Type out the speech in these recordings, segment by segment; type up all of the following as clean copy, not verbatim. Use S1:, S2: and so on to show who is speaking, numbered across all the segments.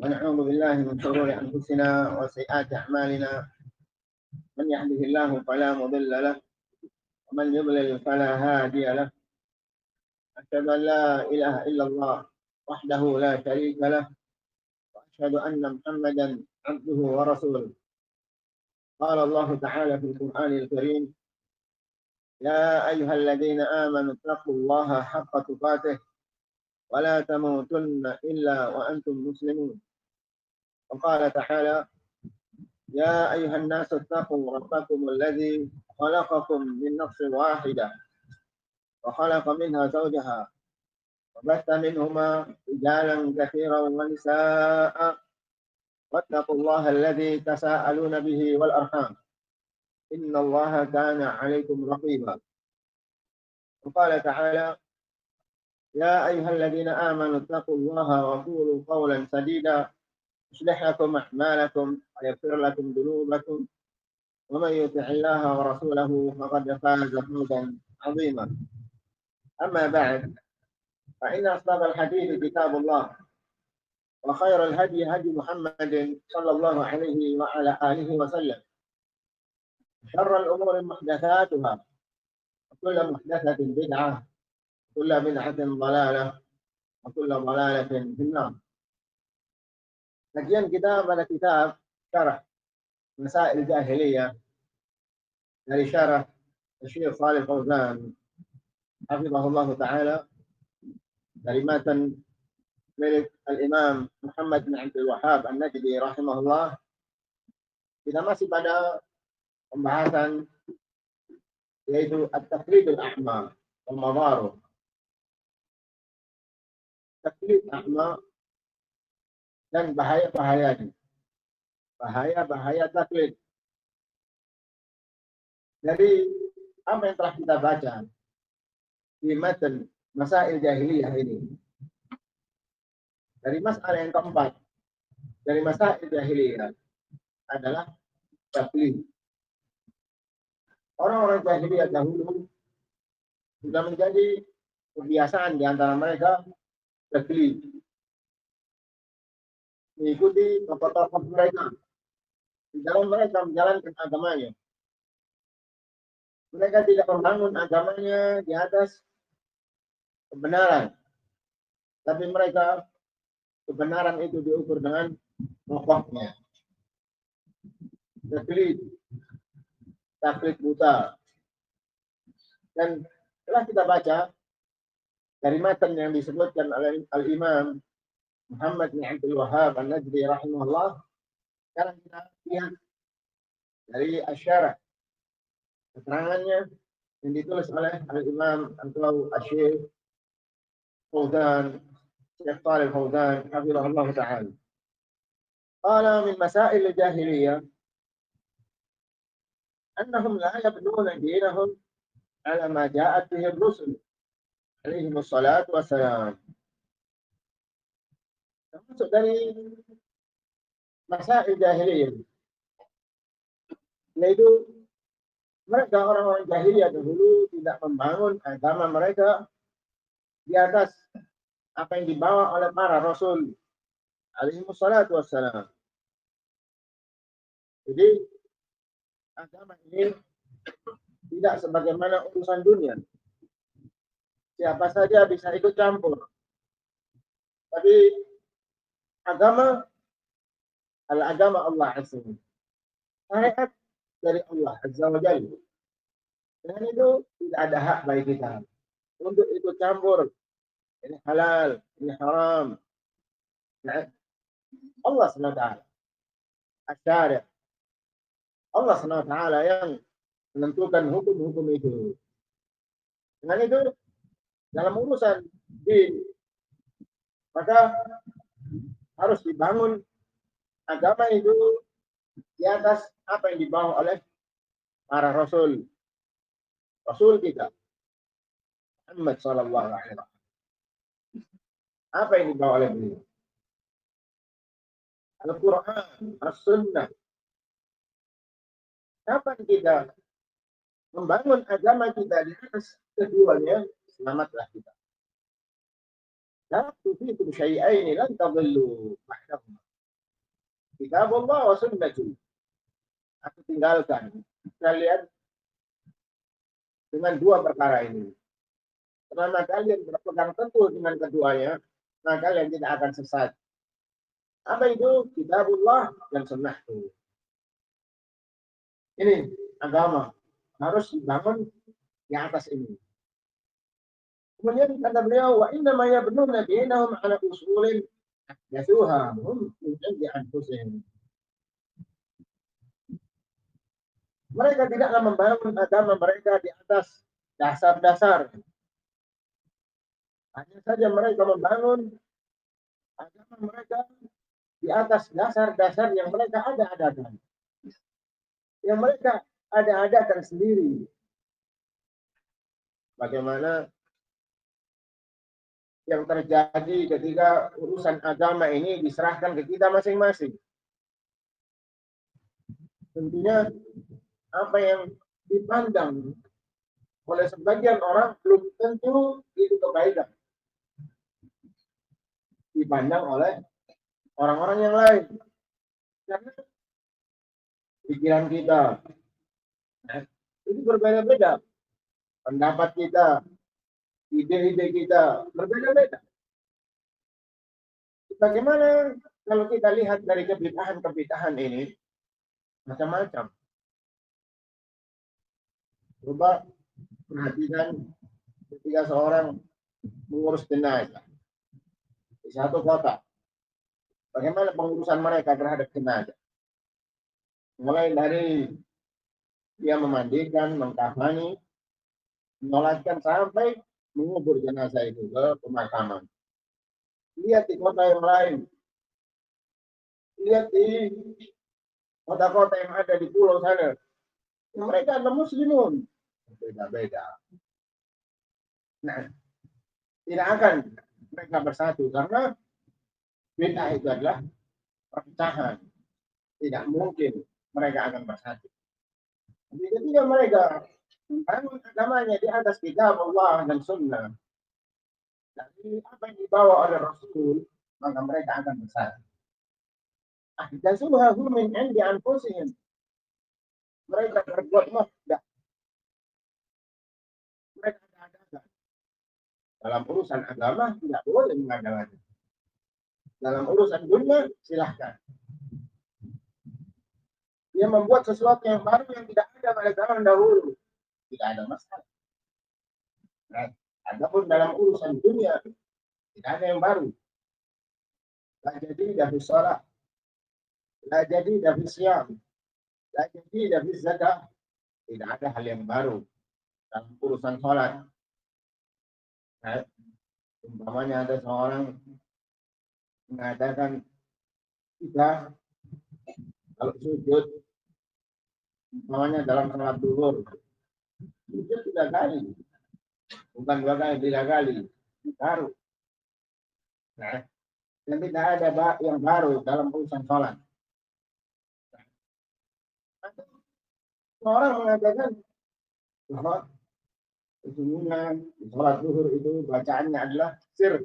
S1: ونعوذ بالله من شرور أنفسنا وسيئات أعمالنا، من يهده الله فلا مضل له ومن يضلل فلا هادي له. أشهد أن لا إله إلا الله وحده لا شريك له، وأشهد أن محمدا عبده ورسوله. قال الله تعالى في القرآن الكريم: يا أيها الذين آمنوا اتقوا الله حق تقاته ولا تموتن إلا وأنتم مسلمون. وقال تعالى: يا أيها الناس اتقوا ربكم الذي خلقكم من نفس واحدة وخلق منها زوجها وبث منهما رجالا كثيرا ونساء، واتقوا الله الذي تساءلون به والأرحام إن الله كان عليكم رقيبا. وقال تعالى: يا أيها الذين آمنوا اتقوا الله وقولوا قولا سديدا يصلح لكم أعمالكم ويغفر لكم ذنوبكم، ومن يطع الله ورسوله فقد فاز فوزا عظيما. أما بعد، فإن أصدق الحديث كتاب الله، وخير الهدي هدي محمد صلى الله عليه وعلى آله وسلم، شر الأمور محدثاتها، وكل محدثة بدعة، وكل بدعة ضلالة، وكل ضلالة في النار. Kajian kita pada kitab Syarah Masail Jahiliyah dari syarah Syekh Shalih Fauzan hafizahullah taala, dari matan milik Al-Imam Muhammad bin Abdul Wahhab An-Najdi rahimahullah. Kita masih pada pembahasan yaitu at-taqlidul a'ma wal madharuh. Taklid a'ma dan bahaya-bahayanya. Bahaya-bahaya taklid. Jadi apa yang telah kita baca di matan Masail Jahiliyah ini, dari masalah yang keempat dari Masail Jahiliyah adalah taklid. Orang-orang jahiliyah dahulu sudah menjadi kebiasaan di antara mereka taklid, mengikuti tokoh-tokoh mereka di dalam mereka menjalankan agamanya. Mereka tidak membangun agamanya di atas kebenaran, tapi mereka kebenaran itu diukur dengan tokohnya. Taklid buta. Dan telah kita baca dari matan yang disebutkan oleh Al-Imam Muhammad bin Abdul Wahhab An-Najdi rahimahullah. Sekarang kita lihat dari Asy-Syarah, keterangannya yang ditulis oleh Al-Imam atau Syekh Fauzan, Syekh Shalih Fauzan hafizahullah ta'ala. Qala min masail al-jahiliyah annahum la yabnuna dinahum ala ma ja'at bihi ar-rusul alaihim assalatu wassalam. Termasuk dari masail jahiliyah yaitu mereka orang-orang jahiliyah dahulu tidak membangun agama mereka di atas apa yang dibawa oleh para rasul alaihi wassalatu wassalam. Jadi agama ini tidak sebagaimana urusan dunia. Siapa saja bisa ikut campur. Tapi agama adalah agama Allah Azza wa Jalla. Syariat dari Allah Azza wa Jalla. Dan itu tidak ada hak bagi kita untuk ikut campur. Ini halal, ini haram. Nah, Allah SWT Asy-Syari', Allah SWT yang menentukan hukum-hukum itu. Dengan itu dalam urusan din, maka harus dibangun agama itu di atas apa yang dibawa oleh para rasul. Rasul kita Muhammad sallallahu alaihi wasallam. Apa yang dibawa oleh beliau? Al-Quran, As-Sunnah. Kapan kita membangun agama kita di atas keduanya, selamatlah kita. La tufikum syai'aini lan tadillu ba'dahuma. kitabullah wa sunnati. Aku tinggalkan. Kita lihat dengan dua perkara ini. Karena kalian berpegang teguh dengan keduanya, maka kalian tidak akan sesat. Apa itu? Kitabullah dan sunnahku. Ini agama harus dibangun di atas ini. Kemudian kata beliau, wa inna ma yabnuna dinahum ala usulin yasuha hum min indi anfusihim. Mereka tidaklah membangun agama mereka di atas dasar-dasar. Hanya saja mereka membangun agama mereka di atas dasar-dasar yang mereka ada-adakan. Yang mereka ada-adakan sendiri. Bagaimana yang terjadi ketika urusan agama ini diserahkan ke kita masing-masing. Tentunya apa yang dipandang oleh sebagian orang belum tentu itu kebaikan dipandang oleh orang-orang yang lain. Karena pikiran kita itu berbeda-beda. Pendapat kita, ide-ide kita berbeda-beda. Bagaimana kalau kita lihat dari kebid'ahan ini, macam-macam. Coba perhatikan ketika seorang mengurus jenazah di satu kota. Bagaimana pengurusan mereka terhadap jenazah? Mulai dari dia memandikan, mengkafani, menyolatkan sampai mengubur jenazah itu ke pemakaman. Lihat di kota yang lain. Lihat di kota-kota yang ada di pulau sana. Mereka adalah muslimun. Beda-beda. Nah, tidak akan mereka bersatu karena beda itu adalah perpecahan. Tidak mungkin mereka akan bersatu. Jadi ketika mereka membangun agamanya di atas kitab Allah dan sunnah, dari apa yang dibawa oleh Rasul, maka mereka akan bersatu. Ahdasuha hum min indi anfusihim. Mereka berbuat muhdath. Mereka ada-adakan. Dalam urusan agama tidak boleh mengada-ngada. Dalam urusan dunia silahkan. Dia membuat sesuatu yang baru yang tidak ada pada zaman dahulu. Tidak ada masalah. Nah, adapun dalam urusan dunia tidak ada yang baru. La jadi dari sholat, la jadi dari siam, la jadi dari zakat. Tidak ada hal yang baru dalam urusan sholat. Nah, umpamanya ada seorang mengatakan kita kalau sujud, umpamanya dalam sholat zuhur, sujud 3 kali, bukan 2 kali, 3 kali, baru. Nah, dan tidak ada yang baru dalam urusan sholat. Orang mengatakan bahwa sesungguhnya sholat zuhur itu bacaannya adalah sir.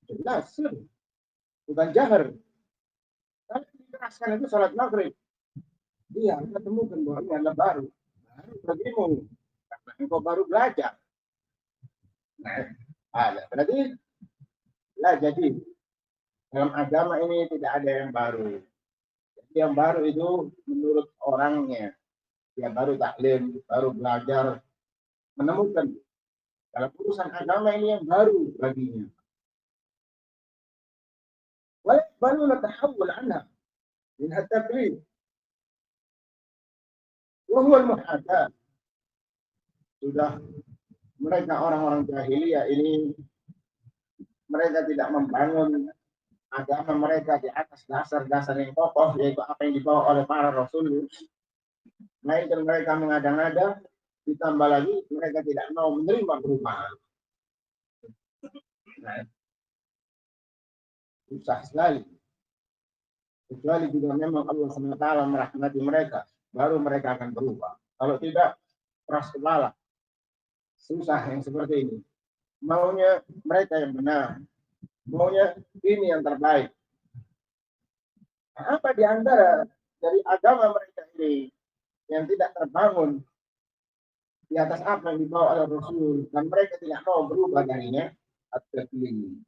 S1: Jelas sir, bukan jahar. Kalau dikeraskan itu sholat maghrib. Iya, kita temukan bahwa ini adalah baru bagimu, karena engkau baru belajar. Nah, berarti lah jadi dalam agama ini tidak ada yang baru. Jadi yang baru itu menurut orangnya, dia baru taklim, baru belajar, menemukan dalam urusan agama ini yang baru baginya. Baru natahawul anha min at-taqlid. Wa huwa al-muhadath. Sudah mereka orang-orang jahiliyah ini mereka tidak membangun agama mereka di atas dasar-dasar yang kokoh, yaitu apa yang dibawa oleh para rasul. Melainkan mereka mengada-ngada, ditambah lagi mereka tidak mau menerima perubahan. Nah, susah sekali. Kecuali jika memang Allah SWT merahmati mereka, baru mereka akan berubah. Kalau tidak, keras kepala. Susah yang seperti ini. Maunya mereka yang benar. Maunya ini yang terbaik. Apa di antara dari agama mereka ini yang tidak terbangun di atas apa yang dibawa oleh Rasul dan mereka tidak mau berubah darinya? At-taklid.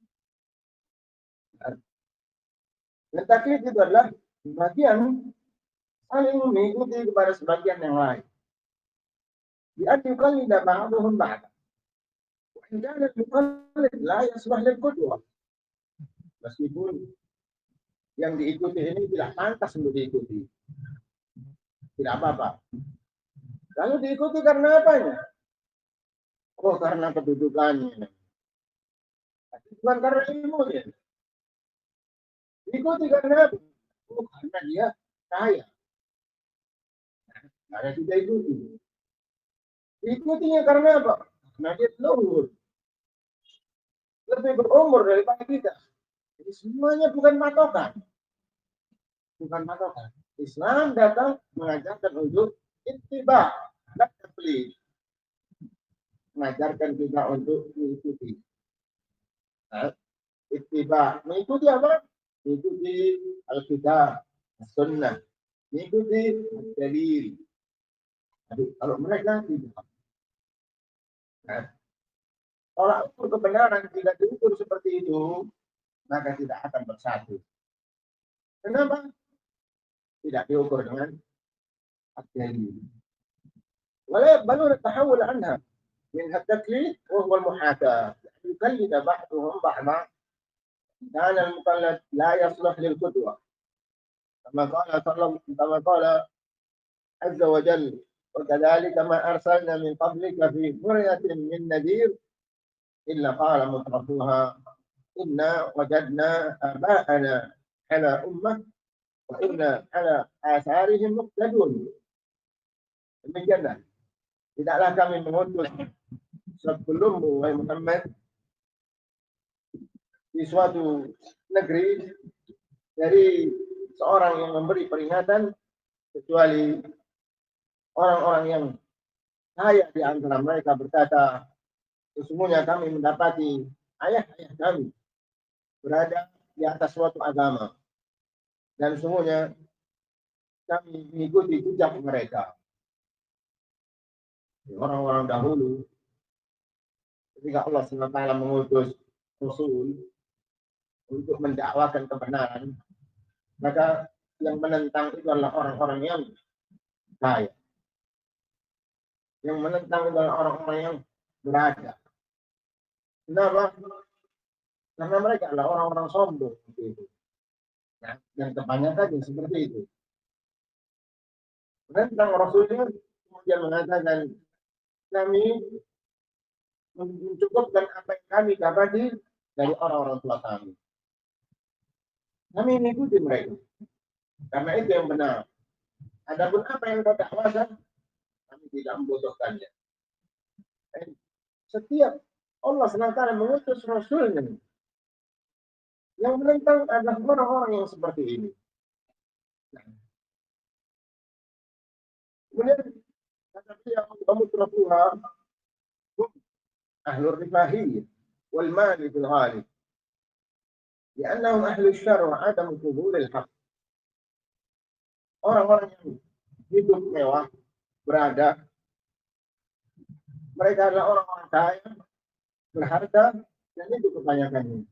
S1: Dan taklid itu adalah bagian saling mengikuti kepada sebagian yang lain. بأن يقلد بعضهم بعضا وإن كان المقلد لا يصلح للقدوة meskipun yang diikuti ini tidak pantas untuk diikuti, tidak apa-apa. Lalu diikuti karena apanya? Oh, karena kedudukannya, bukan karena ilmunya. Diikuti karena apa? Oh, karena dia kaya. Karena tidak ikuti. Diikutinya karena apa? Karena dia luhur, lebih berumur daripada kita. Jadi semuanya bukan patokan. Bukan patokan. Islam datang mengajarkan untuk ittiba, dan taklid. Mengajarkan kita untuk mengikuti. Nah, ittiba, mengikuti apa? Mengikuti Alkitab, Sunnah, mengikuti dalil. Kalau mereka tidak. Nah, tolak ukur kebenaran tidak diukur seperti itu, maka tidak akan bersatu. Kenapa? Tidak diukur dengan dalil. بل نتحول عنها منها التكليف وهو المحاكاة يقلد بعضهم بعضا كان المقلد لا يصلح للقدوة كما قال عز وجل وكذلك ما أرسلنا من قبلك في قرية من نذير إلا قال مترفوها إنا وجدنا آباءنا على أمة وإنا على آثارهم مقتدون. Demikianlah, tidaklah kami mengutus sebelummu, wahai Muhammad, di suatu negeri dari seorang yang memberi peringatan kecuali orang-orang yang kaya di antara mereka berkata, sesungguhnya kami mendapati ayah-ayah kami berada di atas suatu agama dan sesungguhnya kami mengikuti jejak mereka. Orang-orang dahulu ketika Allah SWT mengutus Rasul untuk mendakwakan kebenaran, maka yang menentang itu adalah orang-orang yang kaya. Yang menentang itu adalah orang-orang yang berada. Kenapa? Karena mereka adalah orang-orang sombong. Nah, yang kebanyakan seperti itu. Menentang Rasulnya kemudian mengatakan, kami mencukupkan apa yang kami dapati dari orang-orang tua kami. Kami mengikuti mereka. Karena itu yang benar. Adapun apa yang kau dakwakan, kami tidak membutuhkannya. Dan setiap Allah SWT mengutus Rasulnya, yang menentang adalah orang-orang yang seperti ini. Kemudian kata beliau, "Mutrafuha ahlur rifahiyah wal mali fil ghalib. Li'annahum ahlu syarr wa adam qubul al-haq." Orang-orang yang hidup mewah, berada, mereka adalah orang-orang kaya, berharga, dan itu kebanyakannya.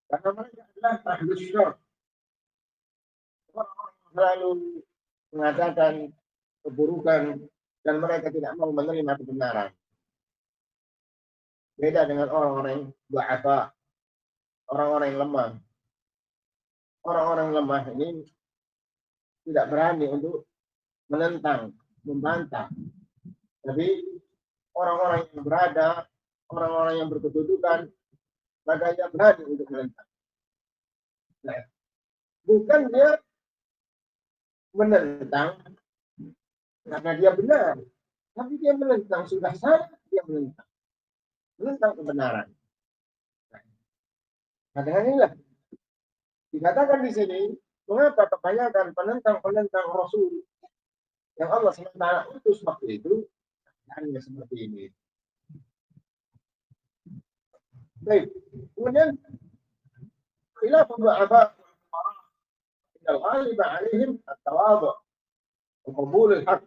S1: Karena mereka adalah ahlu syarr. Orang-orang yang selalu mengatakan keburukan dan mereka tidak mau menerima kebenaran. Beda dengan orang-orang yang du'afa, orang-orang yang lemah. Orang-orang lemah ini tidak berani untuk menentang, membantah. Tapi orang-orang yang berada, orang-orang yang berkedudukan, maka dia berani untuk menentang. Nah, bukan dia menentang karena dia benar, tapi dia menentang, sudah salah dia menentang. Menentang kebenaran. Nah, dengan inilah dikatakan di sini, mengapa kebanyakan penentang-penentang Rasul yang Allah SWT utus waktu itu hanya seperti ini. Baik, kemudian khilaf du'afa al-ghalib 'alaihim at-tawadhu' wa qabul al-haq.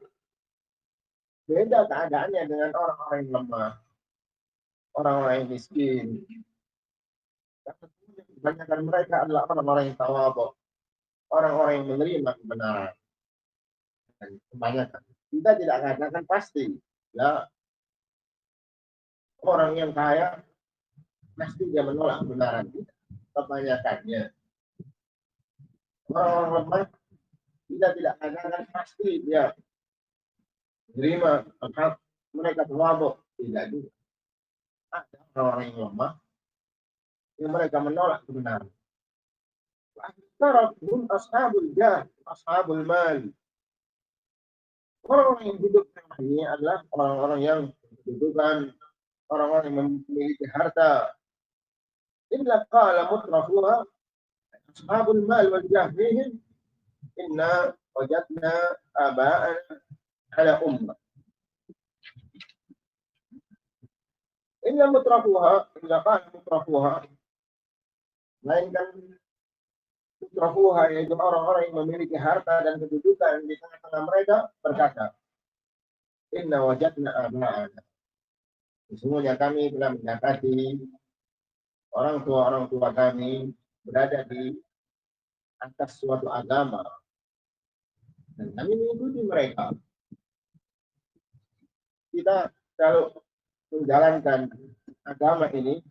S1: Beda keadaannya dengan orang-orang yang lemah, orang-orang yang miskin. Kebanyakan mereka adalah orang-orang yang tawadhu', orang-orang yang menerima kebenaran. Dan kebanyakan kita tidak katakan pasti, ya orang yang kaya pasti dia menolak kebenaran. Kebanyakannya orang-orang lemah kita tidak katakan pasti dia menerima hak mereka tawadhu', tidak juga. Ada orang-orang yang lemah yang mereka menolak kebenaran. Hum ashabul jah, ashabul mal. Orang-orang yang hidup ini adalah orang-orang yang kedudukan, orang-orang yang memiliki harta. Illa qala mutrafuha ashabul mal wal jah fihim inna wajadna aba'ana ala ummah. Illa mutrafuha, illa qala mutrafuha, melainkan mutrafuha yaitu orang-orang yang memiliki harta dan kedudukan di tengah-tengah mereka berkata, inna wajadna aba'ana. Sesungguhnya kami telah mendapati orang tua kami berada di atas suatu agama dan kami mengikuti mereka. Kita kalau menjalankan agama ini,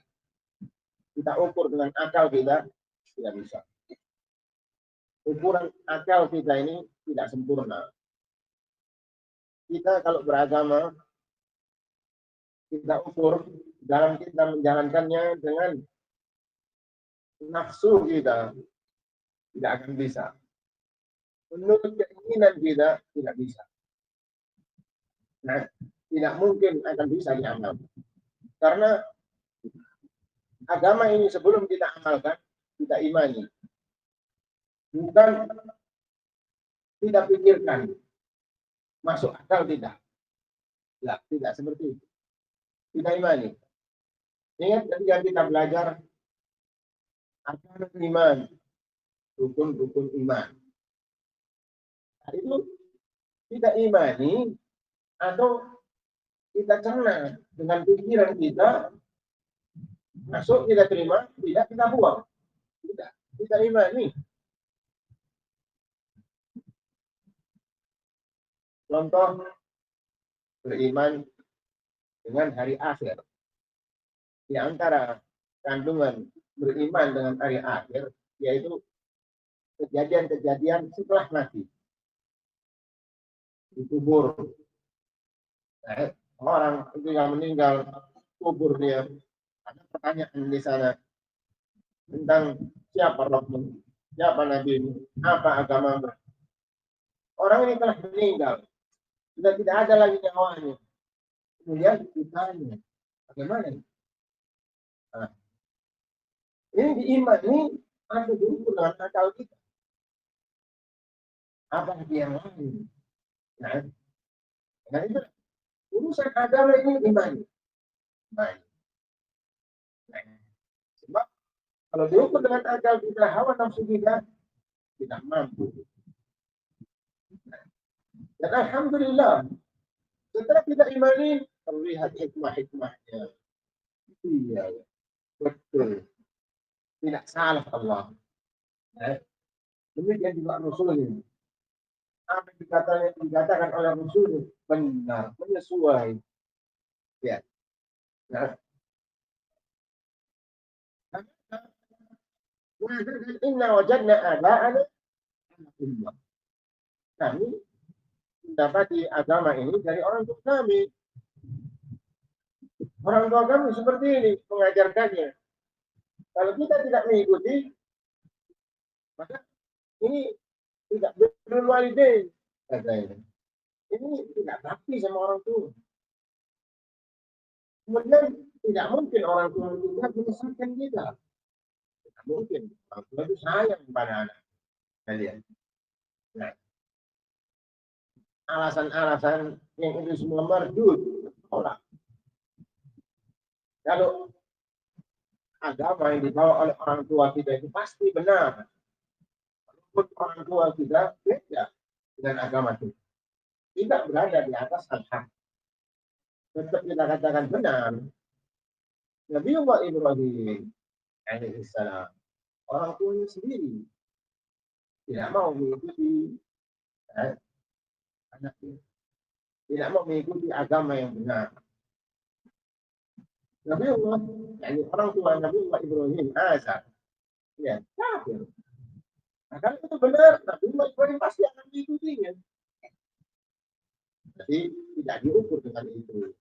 S1: kita ukur dengan akal kita, tidak bisa. Ukuran akal kita ini tidak sempurna. Kita kalau beragama, kita ukur dalam kita menjalankannya dengan nafsu kita, tidak akan bisa. Menurut keinginan kita, tidak bisa. Nah, tidak mungkin akan bisa diamalkan. Karena agama ini sebelum kita amalkan, kita imani. Bukan tidak pikirkan. Masuk akal tidak. Tidak, tidak seperti itu. Kita imani. Ingat ketika kita belajar arkanul iman, rukun-rukun iman. Nah, itu kita imani atau kita cerna dengan pikiran kita, masuk kita terima, tidak kita buang. Tidak, kita imani. Contoh beriman dengan hari akhir. Di antara kandungan beriman dengan hari akhir yaitu kejadian-kejadian setelah mati. Di kubur. Nah, orang itu yang meninggal kubur dia, ada pertanyaan di sana tentang siapa Rabbmu, siapa Nabi, apa agamamu. Orang ini telah meninggal, sudah tidak ada lagi nyawanya. Kemudian ditanya, bagaimana? Nah, ini diimani atau diukur dengan akal kita. Apa yang lain? Nah, itu urusan agama ini imani. Nah, sebab kalau diukur dengan akal kita, hawa nafsu kita, tidak mampu. Dan alhamdulillah, setelah kita imani, terlihat hikmah-hikmahnya. Iya, betul. Tidak salah Allah. Demikian juga Rasulnya. Apa yang dikatakan oleh Rasul benar, menyesuai. Ya. Nah, inna wajadna aba'ana ummah. Kami mendapati agama ini dari orang tua kami. Orang tua kami seperti ini mengajarkannya. Kalau kita tidak mengikuti, maka ini tidak birrul walidain, katanya. Ini tidak bakti sama orang tua. Kemudian tidak mungkin orang tua kita menyesatkan kita. Tidak mungkin. Orang tua itu sayang pada anak kalian. Nah, alasan-alasan yang itu semua merdut, tolak. Kalau agama yang dibawa oleh orang tua kita itu pasti benar. Meskipun orang tua kita beda dengan agama kita, tidak berada di atas al-haq. Tetap kita katakan benar. Nabi Allah Ibrahim alaihissalam, orang tuanya sendiri tidak mau mengikuti anaknya, tidak mau mengikuti agama yang benar. Nabi Allah, yani orang tua Nabi Allah Ibrahim Azar, ya kafir. Nah, kalau itu benar, Nabi Allah Ibrahim pasti akan mengikutinya. Jadi tidak diukur dengan itu.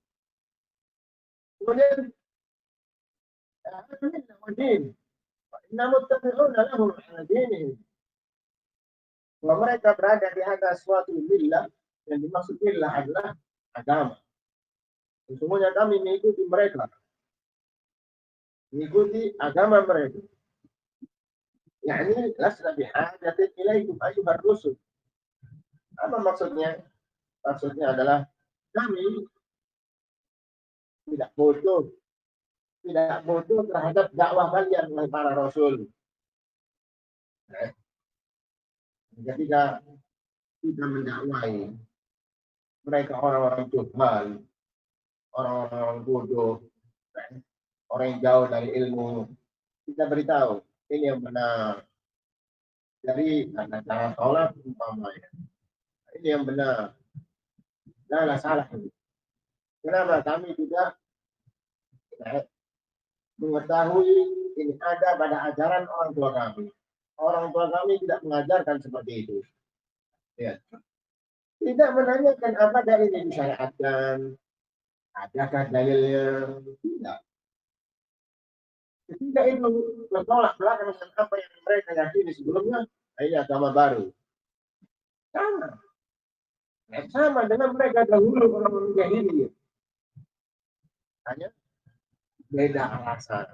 S1: Kemudian, bahwa mereka berada di atas suatu millah, yang dimaksud millah adalah agama. Semuanya kami mengikuti mereka, mengikuti agama mereka. Yani lasna bihajatin ilaikum ayyuhar rusul. Apa maksudnya? Maksudnya adalah kami tidak butuh terhadap dakwah kalian oleh para rasul. Ketika kita mendakwai mereka orang-orang juhal, orang-orang bodoh, orang yang jauh dari ilmu, kita beritahu ini yang benar. Dari cara sholat umpamanya, ini yang benar. Nah, salah ini. Kenapa kami tidak mengetahui ini ada pada ajaran orang tua kami? Orang tua kami tidak mengajarkan seperti itu. Ya. Tidak menanyakan apa dari ini disyariatkan, adakah dalilnya? Tidak. Ketika itu bertolak belakang dengan apa yang mereka yakini sebelumnya, ini agama baru. Sama. Sama dengan mereka dahulu orang jahiliyah. Hanya beda alasan.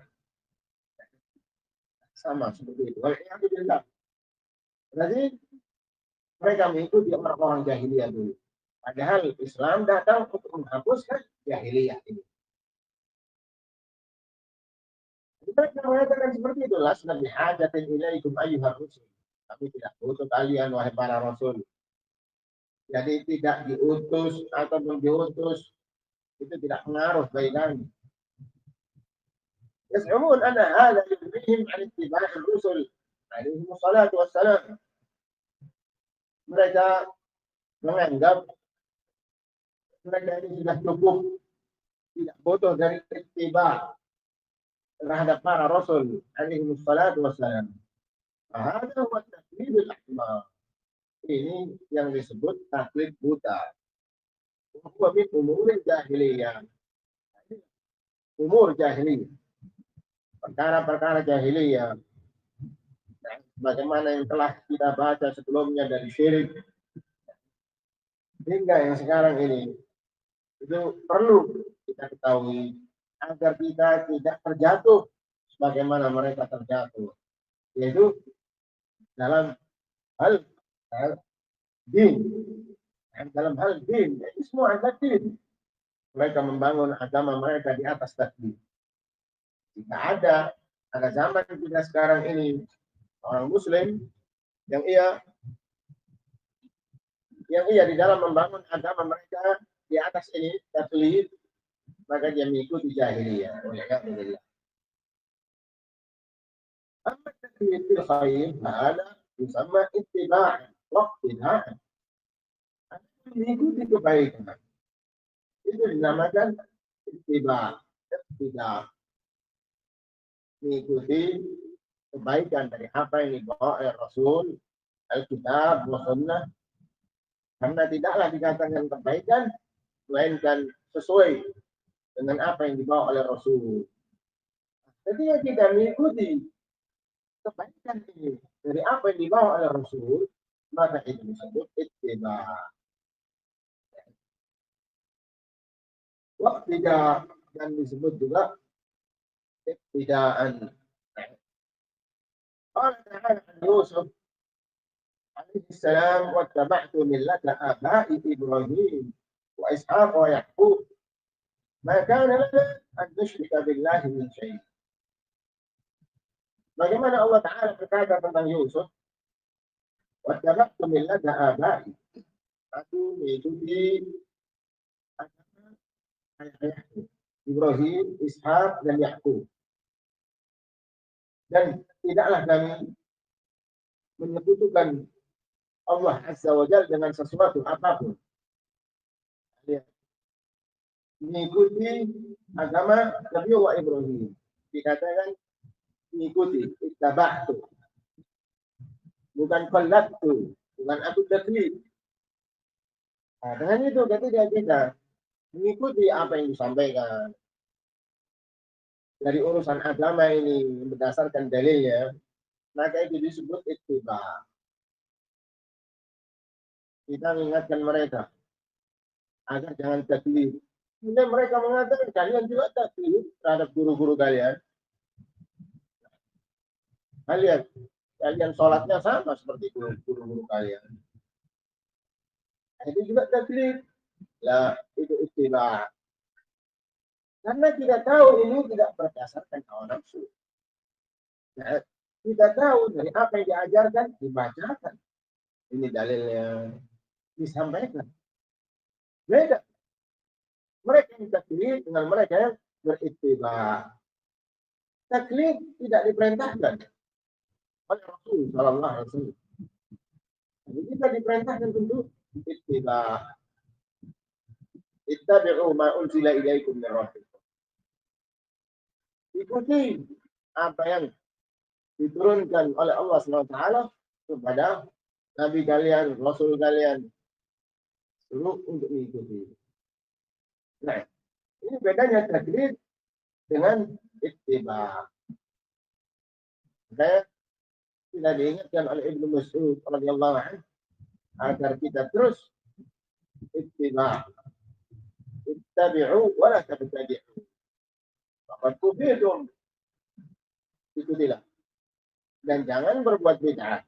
S1: Sama seperti itu. Alhamdulillah. Berarti mereka mengikuti orang-orang jahiliyah dulu. Padahal Islam datang untuk menghapuskan jahiliyah ini. Mereka mengatakan seperti itu. Lasna bihajatin ilaikum ayyuhar rusul. Kami tidak butuh kalian wahai para rasul. Jadi tidak diutus ataupun diutus itu tidak pengaruh bagi kami. Yas'umun anna hadha yughnihim 'an ittiba'i ar-rusul alaihi wassalatu wassalam. Mereka menganggap mereka ini sudah cukup, tidak butuh dari ittiba' terhadap para rasul alaihi wassalatu wassalam. Hadha huwa at-taqlid al-ahmar. Ini yang disebut taklid buta. Huwa min umur jahiliyah. Umur jahiliyah. Perkara-perkara jahiliyah. Nah, bagaimana yang telah kita baca sebelumnya dari syirik hingga yang sekarang ini, itu perlu kita ketahui agar kita tidak terjatuh sebagaimana mereka terjatuh, yaitu dalam hal din. Dalam hal din, ini semua ada din. Mereka membangun agama mereka di atas takdir. Jika ada zaman kita sekarang ini orang Muslim yang ia di dalam membangun agama mereka di atas ini taklid, maka dia mengikuti jahiliyah. Alhamdulillah. Amma taklid fil khair, hada yusamma ittiba' wa iqtida'. Mengikuti kebaikan itu dinamakan ittiba', mengikuti kebaikan dari apa yang dibawa oleh Rasul, Alkitab, wa Sunnah. Karena tidaklah dikatakan kebaikan melainkan sesuai dengan apa yang dibawa oleh Rasul. Ketika kita mengikuti kebaikan ini dari apa yang dibawa oleh Rasul, maka itu disebut ittiba'. Waktu dan disebut juga ittiba'an. قال تعالى عن يوسف عليه السلام واتبعت ملة آبائي إبراهيم وإسحاق ويعقوب ما كان لنا أن نشرك بالله من شيء. Bagaimana Allah Ta'ala berkata tentang Yusuf? Wattaba'tu millata abai. Aku mengikuti agama ayah-ayahku, Ibrahim, Ishak, dan Yakub. Dan tidaklah kami menyebutkan Allah Azza wa Jalla dengan sesuatu apapun. Ya, mengikuti agama Nabi Allah Ibrahim. Dikatakan mengikuti, ittaba'tu. Bukan qallatu, bukan aku taklid. Nah, dengan itu ketika kita mengikuti apa yang disampaikan dari urusan agama ini berdasarkan dalilnya, maka itu disebut ittiba. Kita mengingatkan mereka agar jangan taklid. Kemudian mereka mengatakan kalian juga taklid terhadap guru-guru kalian. Kalian sholatnya sama seperti guru-guru kalian. Itu juga taklid. Lah, itu ittiba. Karena kita tahu ini tidak berdasarkan hawa nafsu. Nah, kita tahu dari apa yang diajarkan, dibacakan. Ini dalilnya disampaikan. Beda. Mereka yang taklid dengan mereka yang berittiba. Taklid tidak diperintahkan oleh Rasul Sallallahu Alaihi Wasallam. Jadi kita diperintahkan untuk ittiba. Ittabi'u ma unzila ilaikum min rabbikum. Ikuti apa yang diturunkan oleh Allah SWT kepada Nabi kalian, Rasul kalian. Suruh untuk mengikuti. Nah, ini bedanya taklid dengan ittiba. Saya tidak diingatkan oleh Ibnu Mas'ud radhiyallahu anhu agar kita terus ittiba. Ittabi'u wa la tabtadi'u. Faqad kufitum. Ikutilah. Dan jangan berbuat bid'ah.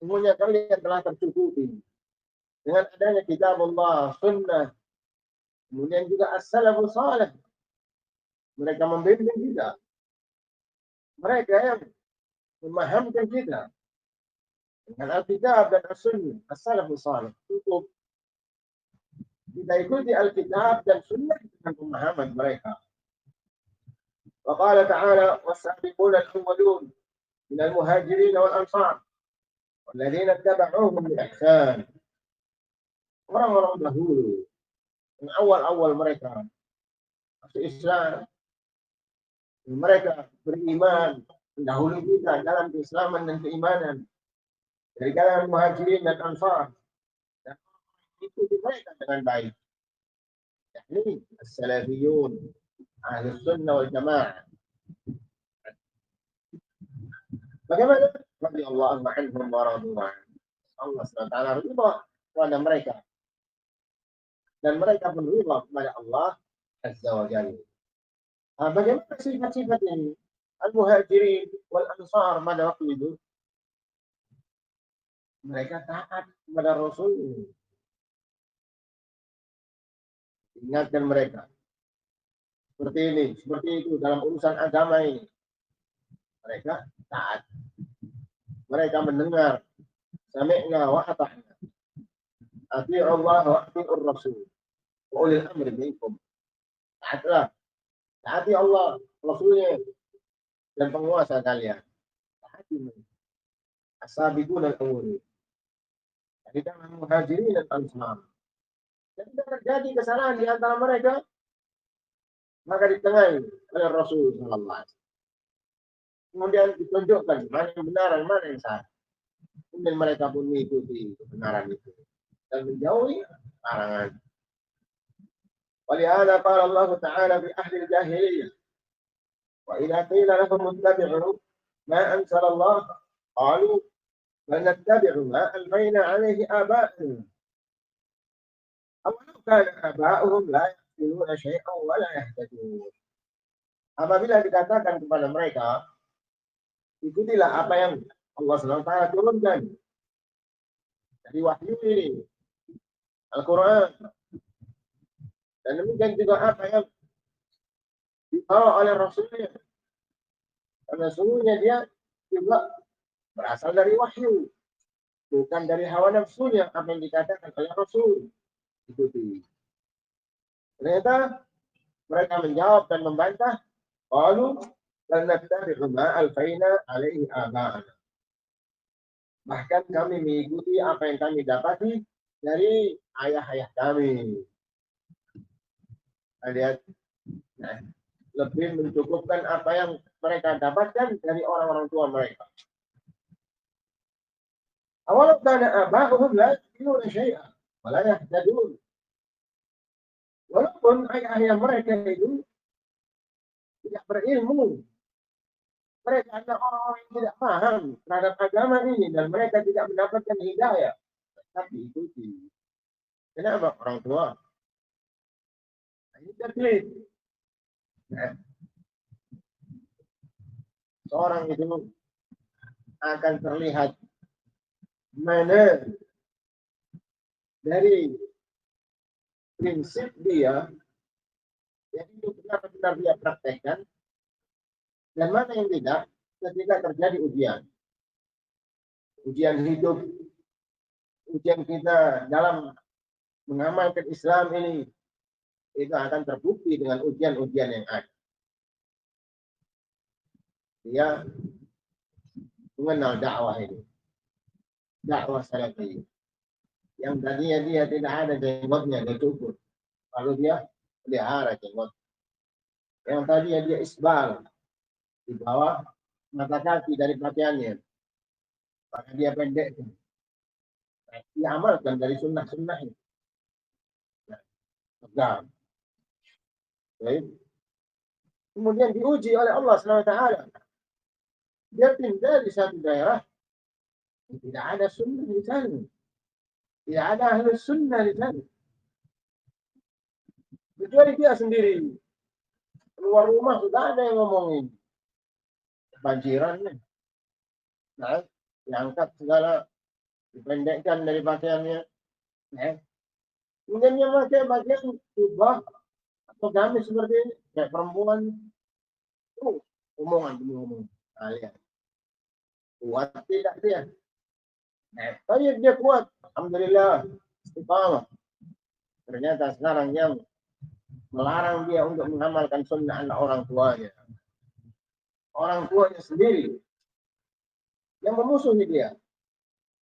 S1: Semuanya kalian telah tercukupi dengan adanya kitab Allah, sunnah, kemudian juga as-salafus salih. Mereka membimbing kita. Mereka yang memahamkan kita dengan Alkitab dan as-sunnah, as-salafus salih. Cukup kita ikuti Alkitab dan sunnah dengan pemahaman mereka. وقال تعالى والسابقون الأولون من المهاجرين والأنصار والذين اتبعوهم بإحسان. Orang-orang dahulu yang awal-awal mereka masuk Islam, mereka beriman mendahului kita dalam keislaman dan keimanan dari kalangan muhajirin dan ansar, dan itu mereka dengan baik, yakni as-salafiyun, ahli sunnah wal jamaah. Bagaimana? Radhiyallahu anhum wa radu anhu. Allah SWT ridha kepada mereka dan mereka pun ridha kepada Allah Azza wa Jalla. Bagaimana sifat-sifat ini? Al-muhajirin wal ansar pada waktu itu mereka taat kepada Rasul. Ingatkan mereka. Seperti ini, seperti itu dalam urusan agama ini. Mereka taat. Mereka mendengar. Sami'na wa ata'na. Ati'u Allah wa ati'ur Rasul. Wa ulil amri minkum. Taatlah. Taati Allah, Rasulnya, dan penguasa kalian. Taati mereka. As-sabiqun al-awwalin. Jadi dengan muhajirin dan ansar. Dan tidak terjadi kesalahan di antara mereka, maka ditengahi oleh Rasul Sallallahu Alaihi Wasallam. Kemudian ditunjukkan mana yang benar dan mana yang salah. Kemudian mereka pun mengikuti kebenaran itu dan menjauhi larangan. ولهذا قال الله تعالى في أهل الجاهلية وإذا قيل لهم اتبعوا ما أنزل الله قالوا بل نتبع ما ألفينا عليه آباءنا أولو كان آباؤهم لا يعقلون شيئا ولا يهتدون. Apabila dikatakan kepada mereka, ikutilah apa yang Allah SWT turunkan dari wahyu ini, Al-Quran, dan demikian juga apa yang dibawa oleh Rasulnya, karena sungguhnya dia juga berasal dari wahyu. bukan dari hawa nafsunya apa yang dikatakan oleh Rasul. Ikuti. Ternyata mereka menjawab dan membantah, qalu lan nattabi'u ma alfaina alaihi aba'ana. Bahkan kami mengikuti apa yang kami dapati dari ayah-ayah kami. Lihat, nah, lebih mencukupkan apa yang mereka dapatkan dari orang-orang tua mereka. Awalau kana aba'uhum la yaqiluna syai'an wa la yahtadun. Walaupun ayah-ayah mereka itu tidak berilmu, mereka adalah orang-orang yang tidak paham terhadap agama ini dan mereka tidak mendapatkan hidayah. Tapi ikuti. Kenapa? Orang tua. Ini taklid. Nah, seorang itu akan terlihat mana dari prinsip dia yang itu benar-benar dia praktekkan dan mana yang tidak ketika terjadi ujian hidup, ujian kita dalam mengamalkan Islam ini, itu akan terbukti dengan ujian-ujian yang ada. Dia mengenal dakwah ini, dakwah salafi. Yang tadinya dia tidak ada jenggotnya, dia cukur. Lalu dia pelihara jenggot. Yang tadinya dia isbal di bawah mata kaki dari pakaiannya, maka dia pendek. Dia amalkan dari sunnah-sunnahnya. Nah, kemudian diuji oleh Allah SWT. Dia pindah di satu daerah, tidak ada sunnah di sana. Tidak ada ahli sunnah di sana. Kecuali dia sendiri. Keluar rumah sudah ada yang ngomongin. Banjiran nih. Nah, diangkat segala, dipendekkan dari pakaiannya. Nah, kemudian dia pakai pakaian jubah atau gamis seperti ini. Kayak perempuan. Omongan demi omongan. Kalian. Kuat tidak dia? Nah, tapi dia kuat. Alhamdulillah. Istiqamah. Ternyata sekarang yang melarang dia untuk mengamalkan sunnah adalah orang tuanya. Orang tuanya sendiri yang memusuhi dia.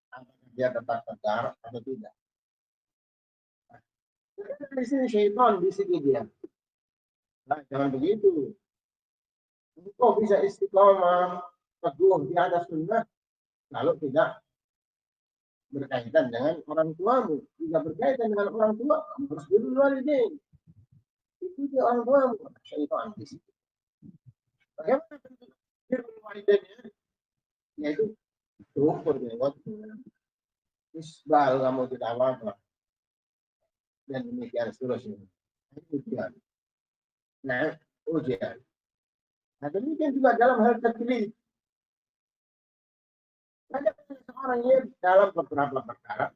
S1: Apakah dia tetap tegar atau tidak? Di sini syaitan bisiki dia. Nah, jangan begitu. Engkau bisa istiqamah teguh di atas sunnah kalau tidak berkaitan dengan orang tuamu. Jika berkaitan dengan orang tua, harus dulu walidain. Itu dia orang tuamu. Syaitan bisiki. Bagaimana birrul walidainnya? Yaitu syukur jenggot. Isbal kamu tidak apa-apa. Dan demikian seterusnya. Ujian. Nah, ujian. Nah, demikian juga dalam hal taklid. Ada seorang yang dalam beberapa perkara,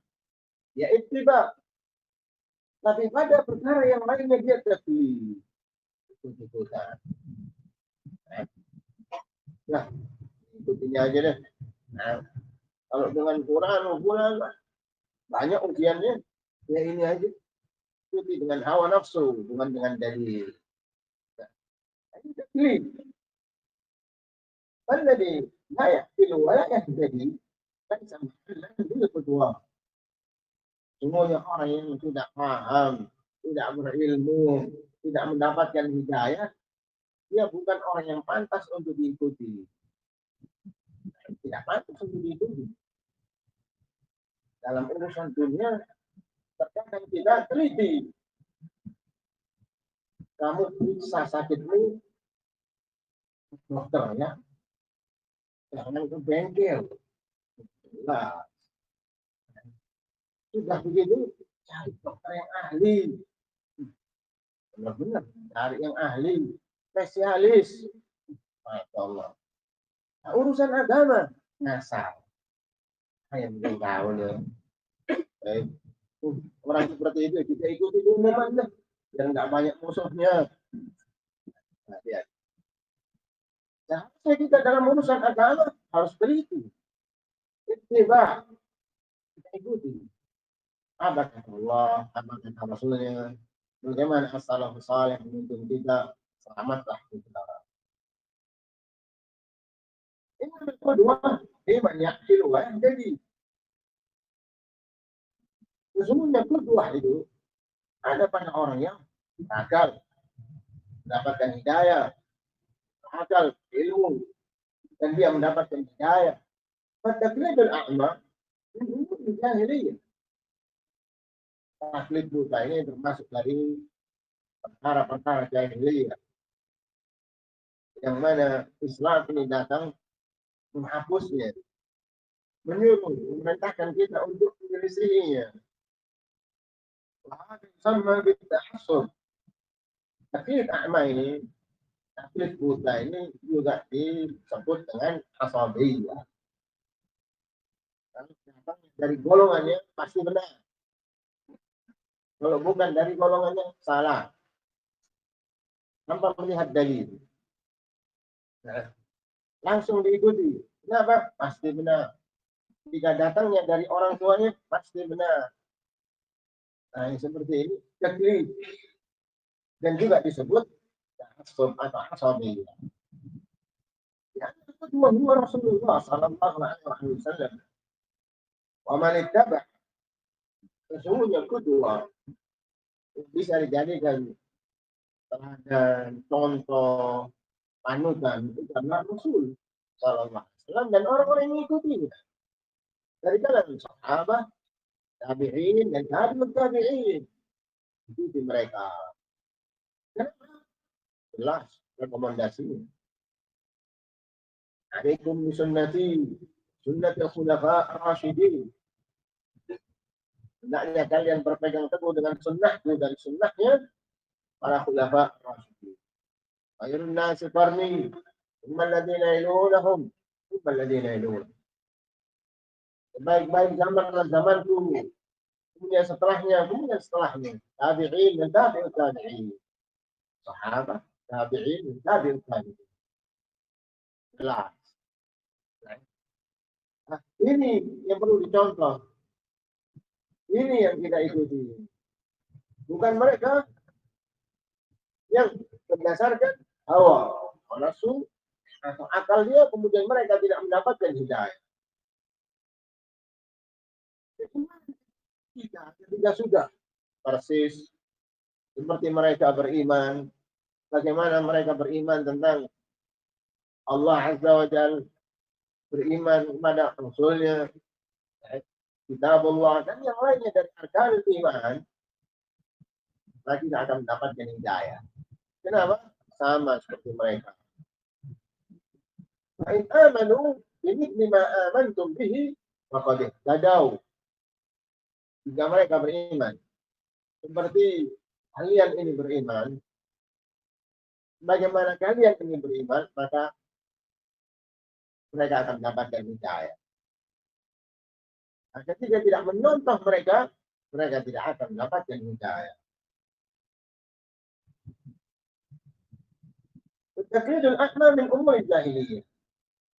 S1: ya ittiba. Tapi pada perkara yang lainnya dia taklid. Ikut-ikutan. Nah, ikutinya aja deh. Nah, kalau dengan Quran, banyak ujiannya. Ya ini aja. Ikuti dengan hawa nafsu, bukan dengan dalil. Ini taklid. Alladhi la yahtilu wa la yahtadi kan sama dengan kedua. Semuanya orang yang tidak paham, tidak berilmu, tidak mendapatkan hidayah, dia bukan orang yang pantas untuk diikuti. Tidak pantas untuk diikuti. Dalam urusan dunia, terkadang kita teliti. Kamu periksa sakitmu, dokter ya, jangan ke bengkel. Nah, sudah begitu, cari dokter yang ahli. Benar-benar cari yang ahli, spesialis. Masya Allah. Nah, urusan agama, ngasal. Saya belum tahu nih. Orang seperti itu kita ikuti dulu mana, biar nggak banyak musuhnya. Nah, lihat. Nah, kita dalam urusan agama harus teliti. Ittiba. kita ikuti. Apa kata Allah, apa kata Rasulnya, bagaimana as-salafus salih menuntun kita, selamatlah kita. Ini yang kedua, ini banyak kiluan. Jadi, sesungguhnya kedua itu ada pada orang yang akal, mendapatkan hidayah, akal, ilmu, dan dia mendapatkan hidayah. Taklidul a'ma, ini jahiliyah. Taklid buta ini termasuk dari perkara-perkara jahiliyah. Yang mana Islam ini datang menghapusnya, menyuruh, memerintahkan kita untuk menyelisihinya. Sama kita hasud. Taklid a'ma ini, taklid buta ini juga disebut dengan asabiyah. Dari golongannya pasti benar. Kalau bukan dari golongannya salah. Tanpa melihat dalil. Nah, langsung diikuti. Kenapa? Pasti benar. Jika datangnya dari orang tuanya, pasti benar. Nah, yang seperti ini, taklid. Dan juga disebut ta'assub atau asabiyah. Yang kedua, huwa Rasulullah sallallahu alaihi wasallam. Wa man ittaba. Sesungguhnya kedua bisa dijadikan teladan, contoh, panutan itu karena Rasul sallallahu alaihi wasallam dan orang-orang yang mengikutinya. Dari kalangan sahabat, tabi'in dan tabi'ut tabi'in. Ikuti mereka. Jelas rekomendasinya. Alaikum bisunnati, sunnatul khulafa ar-rasyidin. Hendaknya kalian berpegang teguh dengan sunnahku dan sunnahnya para khulafa ar-rasyidin. Khairun nasi qarni, thumma alladziina yalunahum, thumma alladziina yalunahum. Sebaik-baik zaman adalah zamanku. Kemudian setelahnya. Tabi'in dan tabi'ut tabi'in. Sahabat, tabi'in dan tabi'ut tabi'in. Jelas. Nah, ini yang perlu dicontoh. Ini yang kita ikuti. Bukan mereka yang berdasarkan hawa, nafsu, atau akal dia, kemudian mereka tidak mendapatkan hidayah. Ketika sudah persis seperti mereka beriman, bagaimana mereka beriman tentang Allah Azza wa Jalla, beriman kepada Rasulnya, kitabullah dan yang lainnya dari arkanul iman, mereka tidak akan mendapatkan hidayah. Kenapa? Sama seperti mereka. Fa'in amanu bimithli ma amantum bihi faqad ihtadaw. Jika mereka beriman seperti kalian ini beriman, bagaimana kalian ini beriman, maka mereka akan mendapatkan hidayah. Nah, ketika tidak mencontoh mereka, mereka tidak akan mendapatkan hidayah. التقليد الأكبر من أمور الجاهلية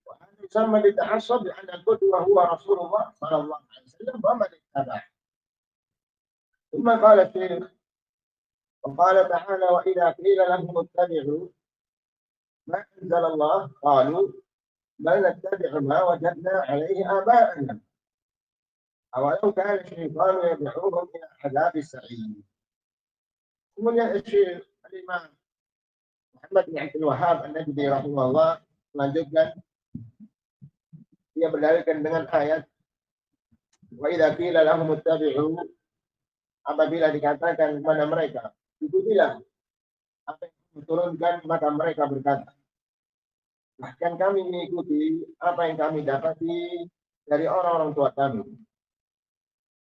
S1: وهذا يسمى بالتعصب لأن القدوة هو رسول الله صلى الله عليه وسلم ومن اتبعه. ثم قال الشيخ وقال تعالى وإذا قيل لهم اتبعوا ما أنزل الله قالوا بل نتبع ما وجدنا عليه آباءنا أولو كان الشيطان يدعوهم إلى عذاب السعير. Kemudian Syekh Al-Imam Muhammad bin Abdul Wahhab An-Najdi rahimahullah melanjutkan, dia berdalilkan dengan ayat wa idza qila lahum ittabi'u, apabila dikatakan kepada mereka ikutilah apa yang diturunkan, maka mereka berkata bahkan kami mengikuti apa yang kami dapati dari orang-orang tua kami,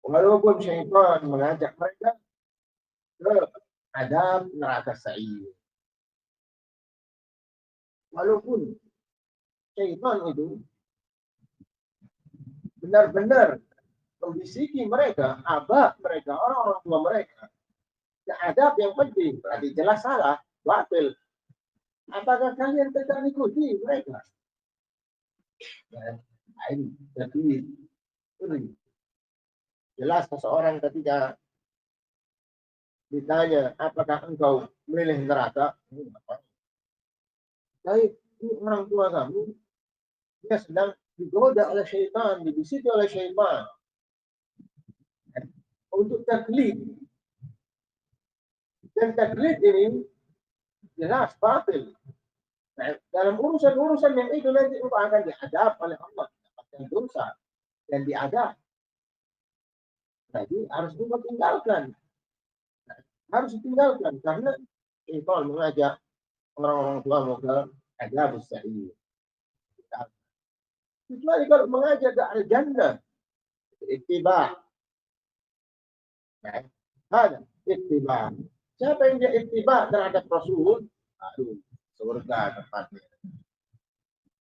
S1: walaupun syaitan mengajak mereka ke adab neraka sa'ir. Walaupun syaitan itu benar-benar membisiki mereka, mereka, orang-orang tua mereka, ke adab yang penting, berarti jelas salah, batil. Apakah kalian tetap ikuti mereka? Ini Jelas seseorang ketika ditanya, apakah engkau milih neraka? Baik, ini orang tua kamu, dia sedang digoda oleh syaitan, dibisiki oleh syaitan untuk taklid. Dan taklid ini jelas batil. Nah, dalam urusan-urusan yang itu nanti engkau akan dihadap oleh Allah, dapatkan dosa dan diadab. Jadi harus engkau tinggalkan. Harus ditinggalkan karena syaitan mengajak orang-orang tua ke adab sa'ir. Kecuali kalau mengajak ke al-jannah, ittiba. Nah, ada ittiba. Siapa yang dia ittiba terhadap Rasul? Aduh, surga tempatnya.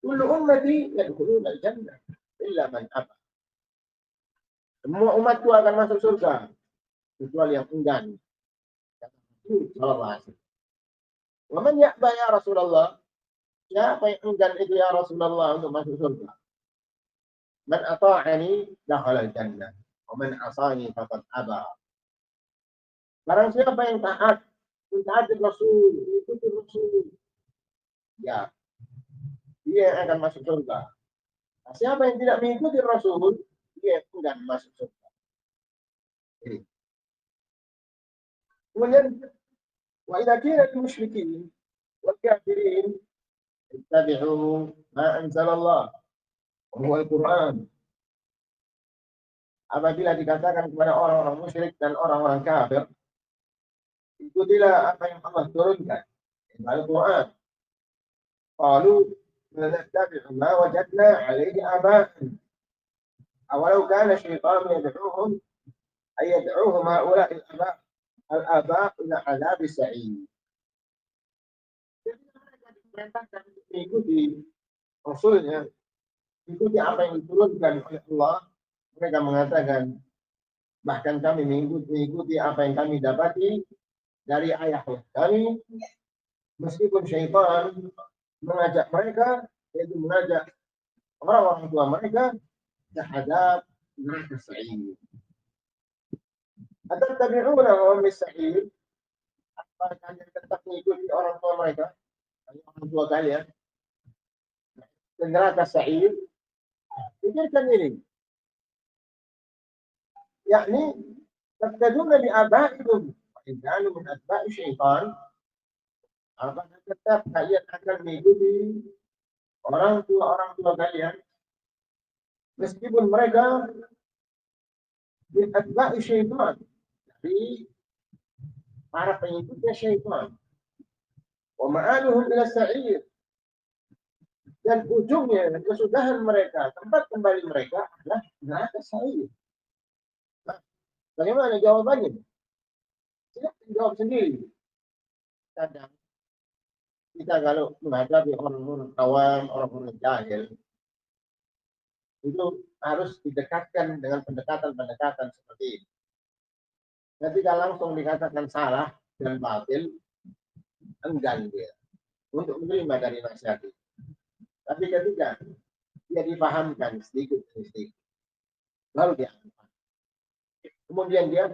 S1: Kullu ummati yadkhuluna al-jannah illa man aba. Semua umatku akan masuk surga kecuali yang enggan. Sallallahu alaihi wasallam. Wa man ya'ba ya Rasulullah? Siapa yang enggan itu ya Rasulullah untuk masuk surga? Man ata'ani dakhala al-jannah wa man asani faqad aba. Barang siapa yang taat, mentaati Rasul, mengikuti Rasul, ya, dia yang akan masuk surga. Nah, siapa yang tidak mengikuti Rasul, dia enggan masuk surga. Ini. Kemudian, wa idza qila lil musyrikin wal kafirin ittabi'u ma anzalallah wa huwa al-Qur'an. Apabila dikatakan kepada orang-orang musyrik dan orang-orang kafir, ikutilah apa yang Allah turunkan, Al-Quran. Qalu nattabi'u ma wajadna 'alaihi aba'ana. Awalau kana syaitan yad'uhum ay yad'uhum ha'ula'i al-aba' ila 'adzabi sa'ir. Jadi mereka diperintahkan untuk mengikuti Rasulnya, ikuti apa yang diturunkan oleh Allah. Mereka mengatakan, bahkan kami mengikuti apa yang kami dapati dari ayah kami, meskipun syaitan mengajak mereka, yaitu mengajak orang-orang tua mereka terhadap neraka sa'ir. Atattabi'una qawmi sa'ir? Apa kalian tetap mengikuti orang tua mereka, orang tua kalian, ke neraka sa'ir? Pikirkan ini. Yakni tattaduna bi aba'ikum wa in kanu min atba'i syaitan. Apakah tetap kalian akan mengikuti orang tua kalian meskipun mereka min atba'i syaitan, dari para pengikutnya syaitan. Wa ma'aluhum ila sa'ir, dan ujungnya, kesudahan mereka, tempat kembali mereka adalah neraka sa'ir. Nah, bagaimana jawabannya? Silakan jawab sendiri. Kadang kita kalau menghadapi orang-orang awam, orang-orang jahil, itu harus didekatkan dengan pendekatan-pendekatan seperti ini. Ketika langsung dikatakan salah dan batil, enggan dia untuk menerima dari nasihat itu. Tapi ketika dia dipahamkan sedikit demi sedikit, lalu dia kemudian dia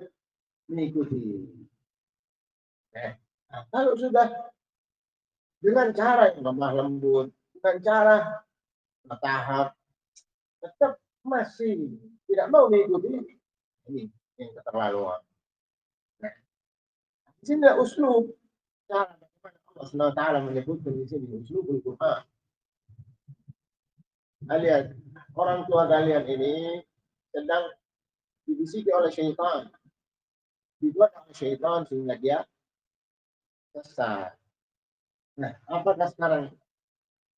S1: mengikuti. Nah, kalau sudah dengan cara yang lemah lembut, dengan cara bertahap, tetap masih tidak mau mengikuti, ini yang keterlaluan. Nah, di sini ada uslub, cara bagaimana Allah SWT menyebutkan di sini uslubul Quran. Lihat, orang tua kalian ini sedang dibisiki oleh syaitan, dibuat oleh syaitan sehingga dia sesat. Nah, apakah sekarang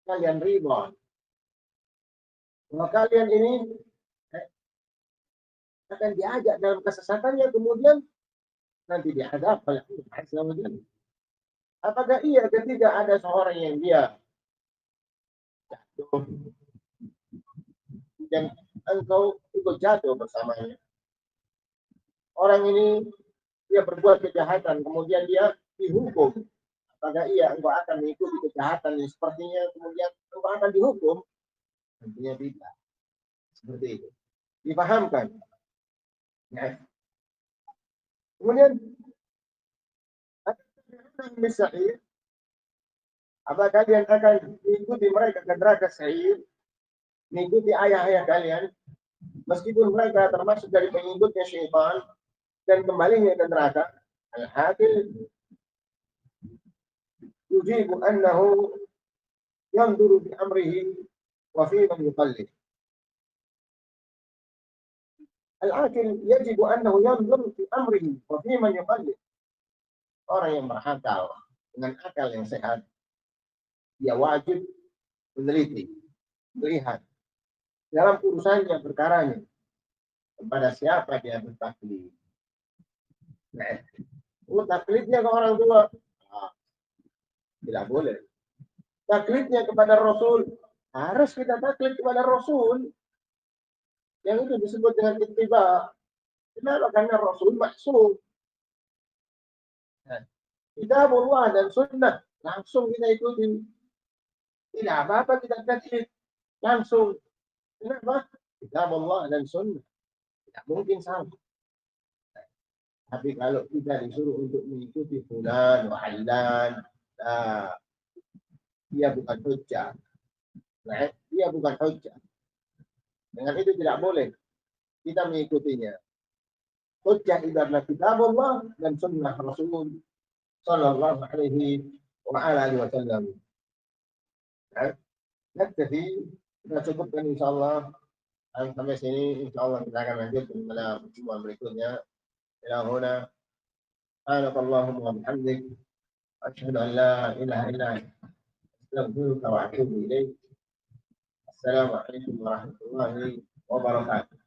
S1: kalian ribon? Kalau kalian ini akan diajak dalam kesesatannya, kemudian nanti dihadap oleh Allah Azza wa Jalla. Apakah iya ketika ada seorang yang dia jatuh dan engkau ikut jatuh bersamanya? Orang ini dia berbuat kejahatan, kemudian dia dihukum. Apakah iya engkau akan mengikuti kejahatan yang sepertinya, kemudian engkau akan dihukum? Tentunya tidak. Seperti itu. Dipahamkan. Ya. Kemudian Sa'ir, apa kalian akan mengikuti mereka ke neraka Sa'ir, mengikuti ayah-ayah kalian, meskipun mereka termasuk dari pengikutnya syaitan dan kembalinya ke neraka? Al-Hafiz yujibu annahu yanzuru bi amrihi wa fi man yuqallid. Al-akil yajibu annahu yanzuru fi amrihi wa fi man yuqallid. Orang yang berakal dengan akal yang sehat, dia wajib meneliti, melihat dalam urusannya, perkaranya, kepada siapa dia bertaklid. Nah, taklidnya ke orang tua, tidak boleh. Taklidnya kepada Rasul, harus kita taklid kepada Rasul. Yang itu disebut dengan ittiba. Kenapa? Karena Rasul maksum. Nah, kitabullah dan sunnah langsung kita ikuti. Tidak apa-apa kita taklid langsung. Kenapa? Kitabullah dan sunnah. Tidak mungkin sama. Tapi kalau kita disuruh untuk mengikuti fulan, wahilan, nah, dia bukan hujjah. Nah, dia bukan hujjah. Dengan itu tidak boleh kita mengikutinya. Hujjah itu adalah kitabullah dan sunnah Rasul sallallahu alaihi wa alihi wasallam. Naktafi, kita cukupkan insyaallah sampai sini. Insyaallah kita akan lanjut pada pertemuan berikutnya. Ila huna, subhanakallahumma wa bihamdik, asyhadu an la ilaha illa anta, astaghfiruka wa atubu ilaik. Assalamualaikum warahmatullahi wabarakatuh.